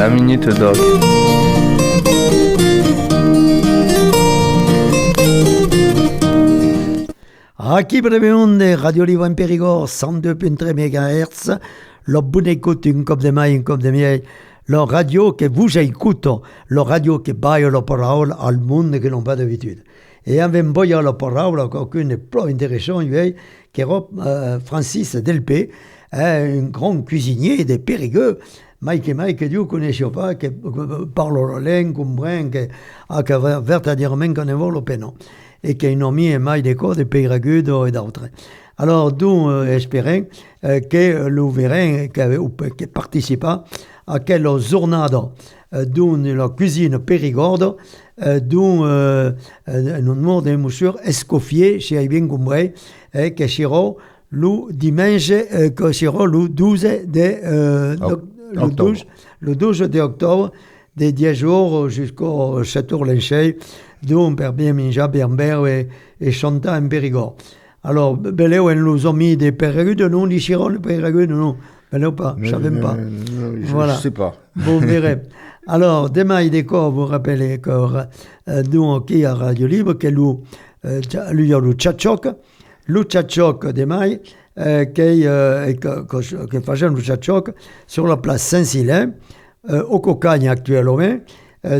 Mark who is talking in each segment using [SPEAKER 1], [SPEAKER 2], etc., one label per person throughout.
[SPEAKER 1] La Minute Doc.
[SPEAKER 2] Aquí brevemente Radio Libre en Périgord, 102.3 MHz, le bon écoute, un cop de mai, un cop de miei, la radio que vous écoute, la radio que baille la parole al monde que l'on pas d'habitude. Et avem baille la parole, qualcun est plus intéressant, qui est Francis Delpé, un grand cuisinier de Périgueux, que Dieu ne connaissait pas, qui parle la langue, comprend, qui vertadirement connaît le pénon. Et qui a mis un mail d'école de Périgueux et d'autres. Alors, nous espérons que nous verrons, que participa à quelle jornada de la cuisine périgorde, dont nous nom de M. Escoffier, si j'ai bien compris, que sera le dimanche, que sera le 12 d'octobre, de 10 jours jusqu'au château Lenchey, d'où per bien manger, bien boire et chanter en Périgord. Alors, beleu, nous ont mis des Périgueux, nous, les chirons, les Périgueux, non, beleu pas, je ne savais pas.
[SPEAKER 3] Voilà. Je ne sais pas.
[SPEAKER 2] Bon, verrez. Alors, demain, il décore, vous rappelez que nous, qui à Radio Libre, que lui, il y a le tchatchok demain, que faisait le tchatchok sur la place Saint-Silin, au Cocagne actuellement,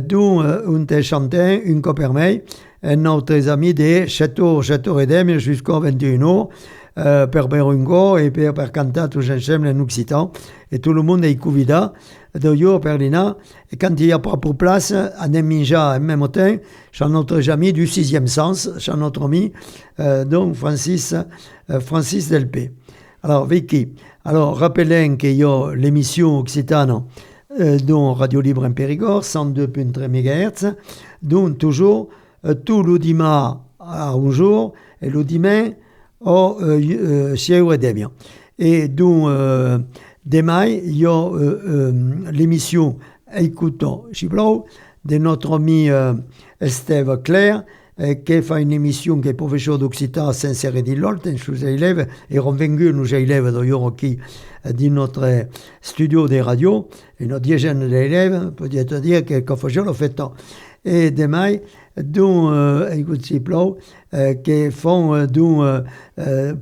[SPEAKER 2] d'où on te chanté une copermeille, nos amis de Château Redem jusqu'à 21h, per Berungo et per cantar tous ensemble en occitan. Et tout le monde est convidat d'ailleurs per l'ina. Et quand il n'y a pas pour place, on est minja en même temps, chez notre ami du 6e sens, chez notre ami, donc Francis Delpé. Alors, Vicky, alors, rappelons qu'il y a l'émission occitane dont Radio Libre en Périgord, 102.3 MHz, dont toujours tout le dimanche à un jour et le dimanche au 6h30. Et donc, demain, il y a l'émission Écoutons Chiblau de notre ami Estève Claire, qui fait une émission qui est professeur d'Occitan à Saint-Cérédine-Lolte, sous élèves, et revenus nous élèves d'ailleurs qui dans notre studio des radios, et notre dizaine d'élèves, peut-être dire que faisons le fait temps. Et demain, dont qui font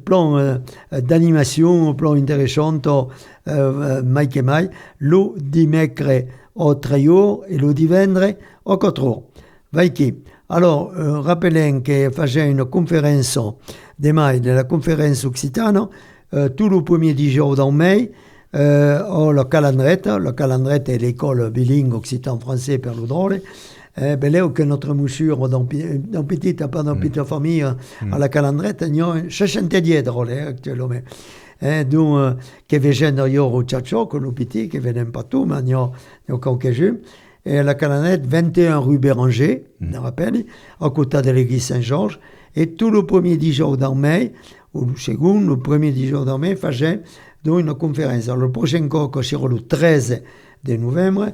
[SPEAKER 2] plan d'animation, plan intéressant, Mike et Mike, le dimanche au 3h et le dimanche au 4h. Vaiki. Alors, rappelons que faisait une conférence demain de la conférence occitane, tout le premier 10 jours dans mai, le calendrette est l'école bilingue occitan-français per le drôle, beleu que notre moussure dans petite famille à la calendrette, il y a 70 drôles actuellement. Donc, qui viennent d'ailleurs au tchatchok, le petit, qui viennent pas tout, mais il y a quelques-uns. Et la calendrette, 21 rue Béranger, je rappelle, à côté de l'église Saint-Georges, et tout le premier 10 jours dans mai, ou le second, le premier 10 jours dans mai, faisait donc une conférence. Alors, le prochain cours, sera le 13 novembre,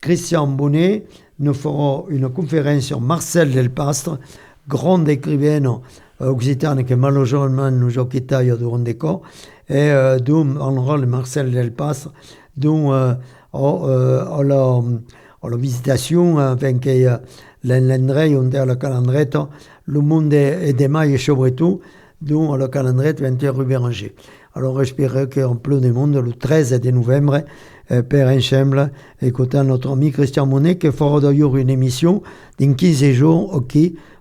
[SPEAKER 2] Christian Bonnet nous fera une conférence sur Marcel Delpastre, grand écrivain occitan qui malheureusement nous a quitté il y a durant des cours, et donc on aura le Marcel Delpastre, dont la visitation, enfin que l'endroit on est à la calendrette, le monde est demain et surtout, dont à la calendrette 21 rue Béranger. Alors, j'espère qu'en plein de monde, le 13 novembre, per ensemble, écoutant notre ami Christian Monet, qui fera d'ailleurs une émission d'un 15 jours,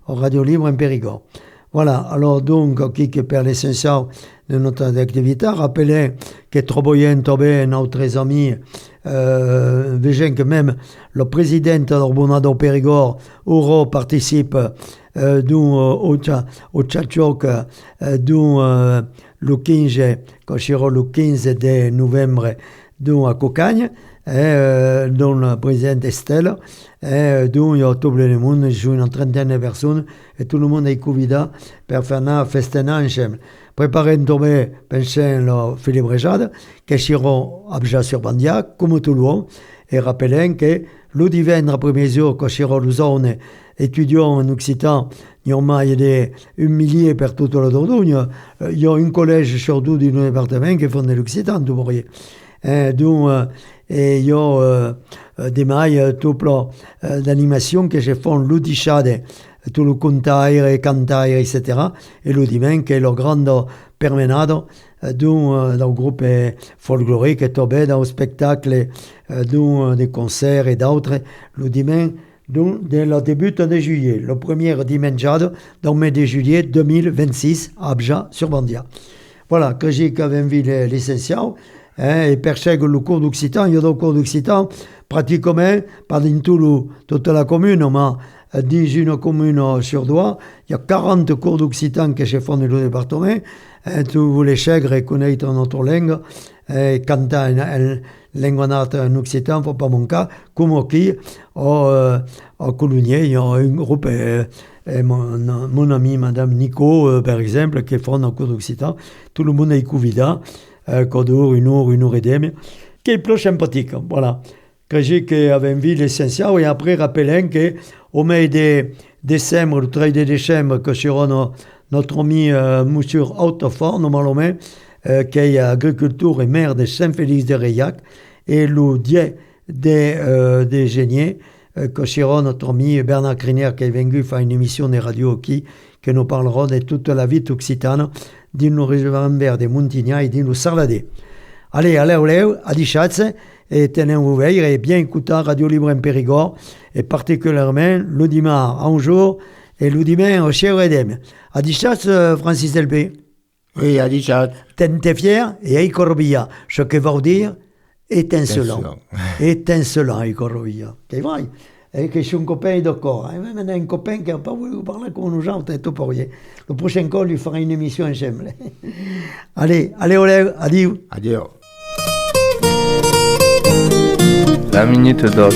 [SPEAKER 2] au Radio Libre en Périgord. Voilà, alors donc, que per l'essentiel de notre activité, rappelez que Troboyen Tobé, notre ami, voyez que même le président de l'Orbonado Périgord, Euro, participe au tchatchok, le 15, quand sera le 15 de novembre, à Cocagne, dont la présidente Estelle, dont il y a tout le monde, il y a une trentaine de personnes, et tout le monde est convié pour faire un festin ensemble. Préparez une tournée, pensez le Philippe Réjade, qui sera à sur Bandia, comme tout le monde, et rappelez que le dimanche après jour, quand sera le zone étudiant en Occitan, il y a un millier per toute la Dordogne, il y a un collège sur deux du département qui font de l'Occitan, tout voyez. Donc, et io demai tout plan d'animation que je fais l'udiciade, tout le contaire, cantaire, etc. Et le dimanche, che è lo grande permenado d'un groupe folklorique tombé dans le spectacle des concerts et d'autres le dimanche dès le début de juillet, le premier dimanche dans le mois de juillet 2026 à Abja sur Bandia. Voilà, que j'ai vu l'essentiel. Et per seguire le cours d'occitan, il y a le cours d'occitan pratiquement pas dans toute la commune, mais dans une commune sur deux, il y a 40 cours d'occitan que je fais dans le département. Tu voulais connaître notre langue, et canter une langue en occitan, il ne faut pas manquer, comme qui, au Coulugné, il y a un groupe, mon ami, Madame Nico, par exemple, qui font un cours d'occitan, tout le monde est convié. Codur, une heure et demie, qui est plus sympathique. Voilà. Que j'ai vu l'essentiel, et après, rappelons qu'au mois de décembre, le 3 décembre, que sera notre ami Monsieur Hautefort, normalement, qui est agriculteur et maire de Saint-Félix-de-Reillac, et le 10 de janvier, que sera notre ami Bernard Crinier, qui est venu faire une émission de radio qui nous parlera de toute la vie occitane, din lo Rivera de Montignac et din lo Sarladé. Allez, à dichatze, et tenez-vous veille, et bien écouter Radio Libre en Périgord, et particulièrement le dimanche en jour, et le dimanche au Chèvre Edem. À dichatze, Francis Delpé.
[SPEAKER 1] Oui, à dichatze.
[SPEAKER 2] T'es fier, et à Corbilla, ce que veut dire étincelant. Étincelant, à Corbilla. C'est vrai. Et que je suis un copain d'accord. Maintenant, un copain qui n'a pas voulu parler avec nous, gens, c'est tout pour rien. Le prochain col, il fera une émission ensemble. Allez, Oleg, adieu.
[SPEAKER 1] Adieu.
[SPEAKER 3] La Minute Doc.